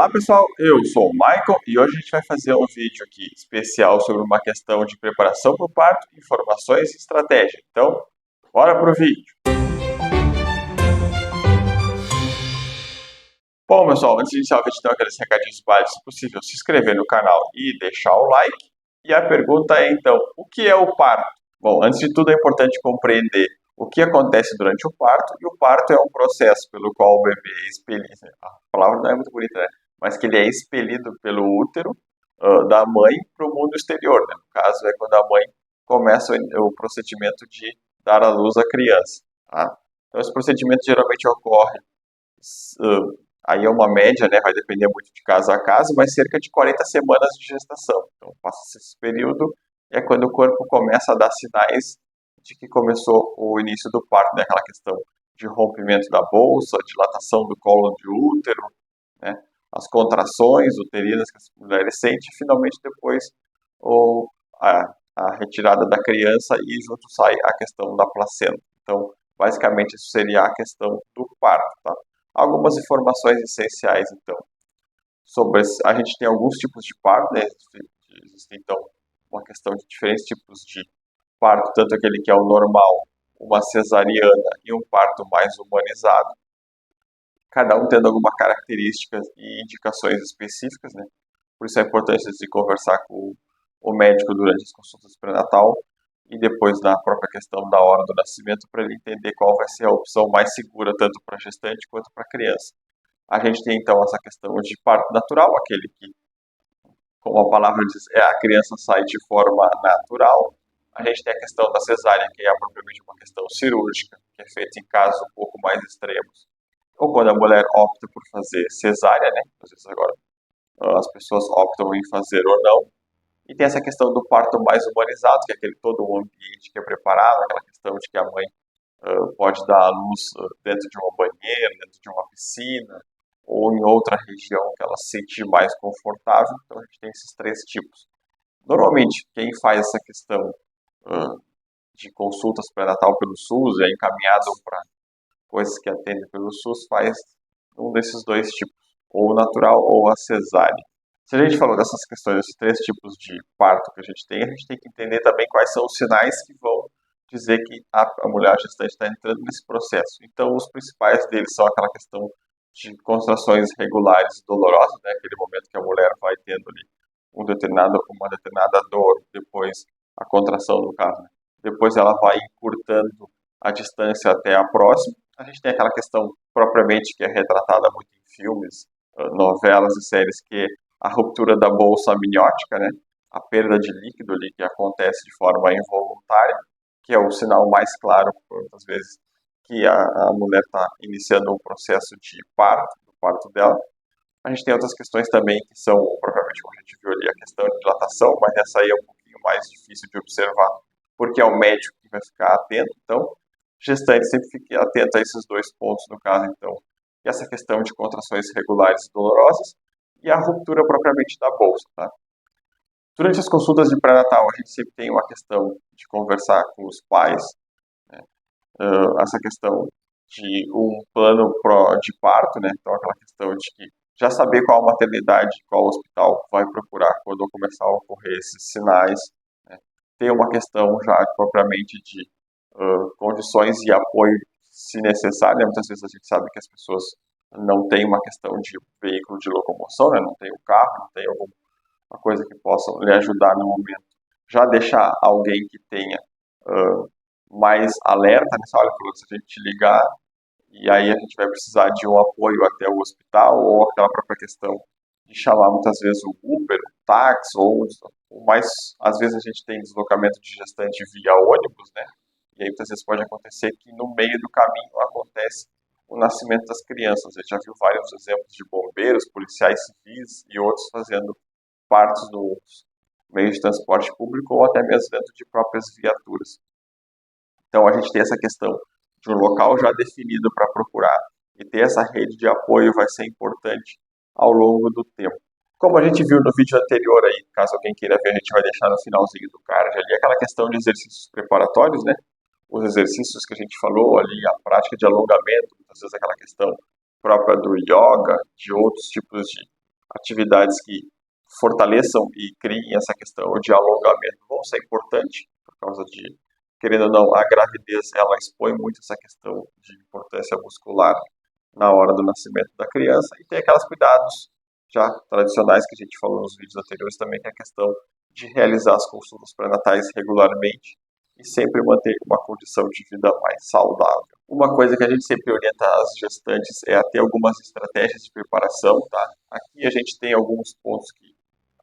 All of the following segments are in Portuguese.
Olá pessoal, eu sou o Michael e hoje a gente vai fazer um vídeo aqui especial sobre uma questão de preparação para o parto, informações e estratégia. Então, bora pro vídeo! Bom pessoal, antes de iniciar o vídeo, então aqueles recadinhos básicos, se possível, se inscrever no canal e deixar o like. E a pergunta é então, o que é o parto? Bom, antes de tudo é importante compreender o que acontece durante o parto, e o parto é um processo pelo qual o bebê é expelido, a palavra não é muito bonita, né? Mas que ele é expelido pelo útero da mãe para o mundo exterior, né? No caso é quando a mãe começa o procedimento de dar à luz à criança, tá? Então esse procedimento geralmente ocorre, aí é uma média, né? Vai depender muito de caso a caso, mas cerca de 40 semanas de gestação. Então passa esse período, é quando o corpo começa a dar sinais de que começou o início do parto, né? Aquela questão de rompimento da bolsa, dilatação do colo de útero, né? As contrações uterinas que as mulheres sentem, e finalmente depois o, a retirada da criança e junto sai a questão da placenta. Então, basicamente, isso seria a questão do parto, tá? Algumas informações essenciais, então, sobre a gente tem alguns tipos de parto, né? Existe, então, uma questão de diferentes tipos de parto, tanto aquele que é o normal, uma cesariana e um parto mais humanizado, cada um tendo alguma característica e indicações específicas, né? Por isso a importância de conversar com o médico durante as consultas pré-natal e depois na própria questão da hora do nascimento para ele entender qual vai ser a opção mais segura tanto para a gestante quanto para a criança. A gente tem então essa questão de parto natural, aquele que, como a palavra diz, a criança sai de forma natural. A gente tem a questão da cesárea, que é propriamente uma questão cirúrgica, que é feita em casos um pouco mais extremos, ou quando a mulher opta por fazer cesárea, né? Às vezes agora as pessoas optam em fazer ou não. E tem essa questão do parto mais humanizado, que é aquele todo o ambiente que é preparado, aquela questão de que a mãe pode dar à luz dentro de uma banheira, dentro de uma piscina, ou em outra região que ela se sentir mais confortável. Então a gente tem esses três tipos. Normalmente, quem faz essa questão de consultas pré-natal pelo SUS, é encaminhado para coisas que atendem pelo SUS, faz um desses dois tipos, ou o natural ou a cesárea. Se a gente falou dessas questões, desses três tipos de parto que a gente tem que entender também quais são os sinais que vão dizer que a mulher gestante está entrando nesse processo. Então, os principais deles são aquela questão de contrações regulares e dolorosas, né? Aquele momento que a mulher vai tendo ali uma determinada dor, depois a contração do caso, né? Depois ela vai encurtando a distância até a próxima. A gente tem aquela questão propriamente que é retratada muito em filmes, novelas e séries, que é a ruptura da bolsa amniótica, né? A perda de líquido ali que acontece de forma involuntária, que é o sinal mais claro, muitas vezes, que a mulher está iniciando um processo de parto, do parto dela. A gente tem outras questões também que são, propriamente, como a gente viu ali, a questão de dilatação, mas essa aí é um pouquinho mais difícil de observar, porque é o médico que vai ficar atento. Então, gestante sempre fique atento a esses dois pontos no caso, então, e essa questão de contrações regulares e dolorosas e a ruptura propriamente da bolsa, tá? Durante as consultas de pré-natal, a gente sempre tem uma questão de conversar com os pais, né? Essa questão de um plano de parto, né? Então, aquela questão de que já saber qual maternidade, qual hospital vai procurar quando começar a ocorrer esses sinais, né? Ter uma questão já propriamente de condições e apoio, se necessário, né? Muitas vezes a gente sabe que as pessoas não têm uma questão de veículo de locomoção, né? Não tem um carro, não tem alguma coisa que possa lhe ajudar no momento. Já deixar alguém que tenha mais alerta, né? Olha, se a gente ligar, e aí a gente vai precisar de um apoio até o hospital, ou aquela própria questão de chamar muitas vezes o Uber, o táxi, ou mais, às vezes a gente tem deslocamento de gestante via ônibus, né? E aí muitas vezes pode acontecer que no meio do caminho acontece o nascimento das crianças. A gente já viu vários exemplos de bombeiros, policiais civis e outros fazendo partos nos meios de transporte público ou até mesmo dentro de próprias viaturas. Então a gente tem essa questão de um local já definido para procurar e ter essa rede de apoio vai ser importante ao longo do tempo. Como a gente viu no vídeo anterior aí, caso alguém queira ver, a gente vai deixar no finalzinho do card ali aquela questão de exercícios preparatórios, né? Os exercícios que a gente falou ali, a prática de alongamento, muitas vezes aquela questão própria do yoga, de outros tipos de atividades que fortaleçam e criem essa questão de alongamento vão ser importantes, por causa de, querendo ou não, a gravidez ela expõe muito essa questão de importância muscular na hora do nascimento da criança, e tem aqueles cuidados já tradicionais que a gente falou nos vídeos anteriores também, que é a questão de realizar as consultas pré-natais regularmente e sempre manter uma condição de vida mais saudável. Uma coisa que a gente sempre orienta as gestantes é a ter algumas estratégias de preparação, tá? Aqui a gente tem alguns pontos que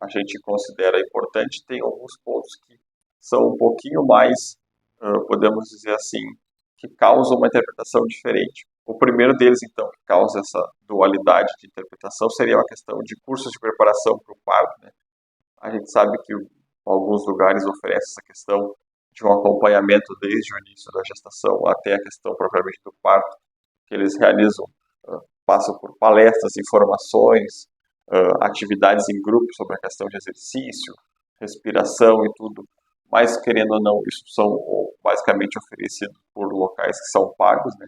a gente considera importante, tem alguns pontos que são um pouquinho mais, podemos dizer assim, que causam uma interpretação diferente. O primeiro deles, então, que causa essa dualidade de interpretação seria a questão de cursos de preparação para o parto, né? A gente sabe que alguns lugares oferecem essa questão de um acompanhamento desde o início da gestação até a questão propriamente do parto, que eles realizam, passam por palestras, informações, atividades em grupo sobre a questão de exercício, respiração e tudo, mas querendo ou não, isso são basicamente oferecidos por locais que são pagos, né?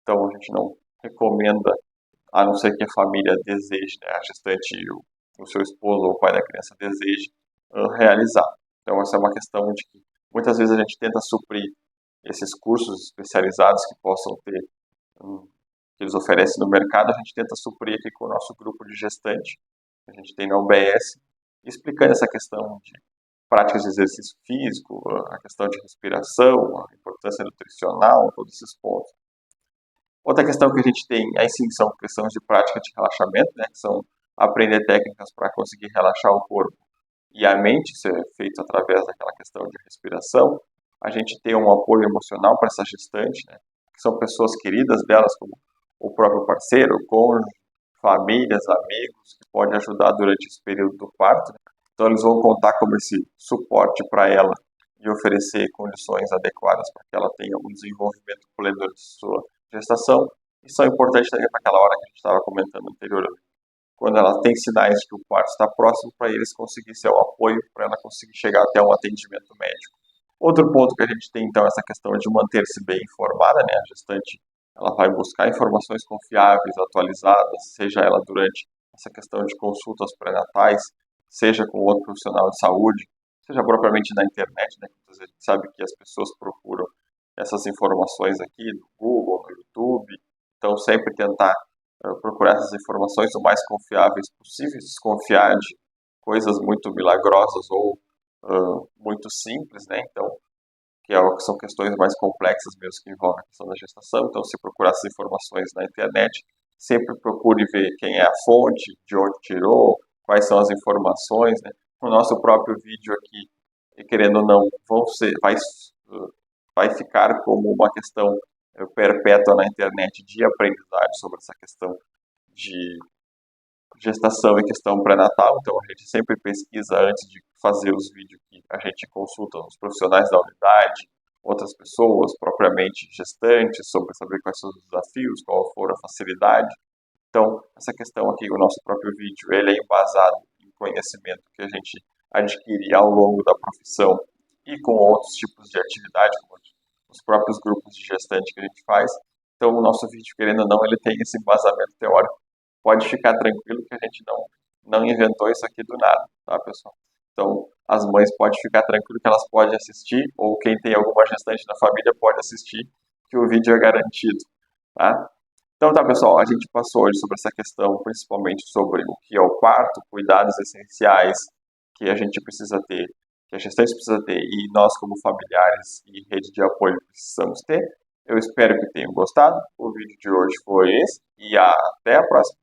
Então a gente não recomenda, a não ser que a família deseje, né, a gestante e o seu esposo ou o pai da criança deseje realizar. Então essa é uma questão de que muitas vezes a gente tenta suprir esses cursos especializados que possam ter, que eles oferecem no mercado, a gente tenta suprir aqui com o nosso grupo de gestante, que a gente tem na UBS, explicando essa questão de práticas de exercício físico, a questão de respiração, a importância nutricional, todos esses pontos. Outra questão que a gente tem aí sim são questões de prática de relaxamento, né, que são aprender técnicas para conseguir relaxar o corpo e a mente, isso é feito através daquela questão de respiração. A gente tem um apoio emocional para essa gestante, né, que são pessoas queridas delas, como o próprio parceiro, o cônjuge, famílias, amigos, que podem ajudar durante esse período do parto, né. Então eles vão contar como esse suporte para ela e oferecer condições adequadas para que ela tenha um desenvolvimento pleno de sua gestação, e são importantes também para aquela hora que a gente estava comentando anteriormente, quando ela tem sinais de que o parto está próximo, para eles conseguirem ser o apoio para ela conseguir chegar até um atendimento médico. Outro ponto que a gente tem então é essa questão de manter-se bem informada, né? A gestante ela vai buscar informações confiáveis, atualizadas, seja ela durante essa questão de consultas pré-natais, seja com outro profissional de saúde, seja propriamente na internet, né? A gente sabe que as pessoas procuram essas informações aqui no Google, no YouTube, então sempre tentar procurar essas informações o mais confiáveis possíveis, desconfiar de coisas muito milagrosas ou muito simples, né? Então, que são questões mais complexas mesmo que envolvem a questão da gestação. Então, se procurar essas informações na internet, sempre procure ver quem é a fonte, de onde tirou, quais são as informações, né? No nosso próprio vídeo aqui, querendo ou não, vai ficar como uma questão perpétua na internet de aprendizagem sobre essa questão de gestação e questão pré-natal. Então a gente sempre pesquisa antes de fazer os vídeos, que a gente consulta os profissionais da unidade, outras pessoas, propriamente gestantes, sobre saber quais são os desafios, qual for a facilidade. Então essa questão aqui, o nosso próprio vídeo, ele é embasado em conhecimento que a gente adquire ao longo da profissão e com outros tipos de atividade, como os próprios grupos de gestante que a gente faz. Então o nosso vídeo, querendo ou não, ele tem esse embasamento teórico. Pode ficar tranquilo que a gente não inventou isso aqui do nada, tá, pessoal? Então as mães podem ficar tranquilo que elas podem assistir, ou quem tem alguma gestante na família pode assistir, que o vídeo é garantido, tá? Então tá, pessoal, a gente passou hoje sobre essa questão, principalmente sobre o que é o parto, cuidados essenciais que a gente precisa ter, que a gestante precisa ter, e nós como familiares e rede de apoio precisamos ter. Eu espero que tenham gostado. O vídeo de hoje foi esse, e até a próxima.